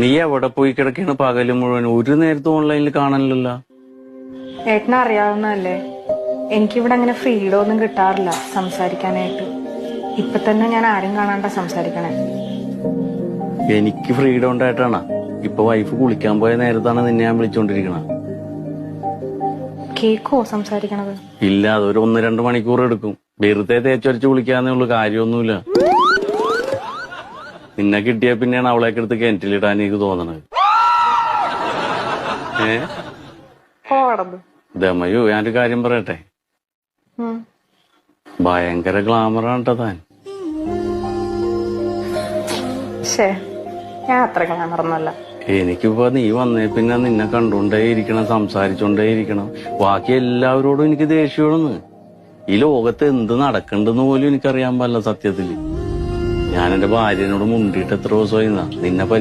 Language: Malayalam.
നീ എവിടെ പോയി കിടക്കാണ് പകല് മുഴുവൻ? ഒരു നേരത്തെ ഓൺലൈനിൽ കാണാനില്ലല്ലോ. ഏട്ടനെ അറിയാവുന്നതല്ലേ, എനിക്കിവിടെ അങ്ങനെ ഫ്രീഡം ഒന്നും കിട്ടാറില്ല സംസാരിക്കാനായിട്ട്. ഇപ്പൊ തന്നെ ഞാൻ ആരും കാണാണ്ട സംസാരിക്കണേ. എനിക്ക് ഫ്രീഡം ഉണ്ടായിട്ടാണ്. ഇപ്പൊ വൈഫ് കുളിക്കാൻ പോയ നേരത്താണ് നിന്നെ ഞാൻ വിളിച്ചോണ്ടിരിക്കണ. കേക്കോ സംസാരിക്കണത്? ഇല്ല, അതൊരു 1-2 മണിക്കൂർ എടുക്കും. വെറുതെ തേച്ചൊരച്ച് കുളിക്കാന്നേ ഉള്ളു, കാര്യമൊന്നുമില്ല. നിന്നെ കിട്ടിയ പിന്നെയാണ് അവളേക്ക് എടുത്ത് കിണറ്റിലിടാൻ എനിക്ക് തോന്നണത്. ദമയോ, ഞാനൊരു കാര്യം പറയട്ടെ? ഭയങ്കര ഗ്ലാമറാണ് ട്ടോ താൻ. ഞാൻ അത്ര ഗ്ലാമറൊന്നുമല്ല. എനിക്കിപ്പോ നീ വന്നേ പിന്നെ നിന്നെ കണ്ടോണ്ടേ ഇരിക്കണം, സംസാരിച്ചോണ്ടേ ഇരിക്കണം. ബാക്കി എല്ലാവരോടും എനിക്ക് ദേഷ്യമാണെന്ന്. ഈ ലോകത്ത് എന്ത് നടക്കണ്ടെന്ന് പോലും എനിക്കറിയാൻ പാടില്ല സത്യത്തില്. ഞാൻ എന്റെ ഭാര്യനോട് മുണ്ടിയിട്ട് എത്ര ദിവസമായി നിന്നെ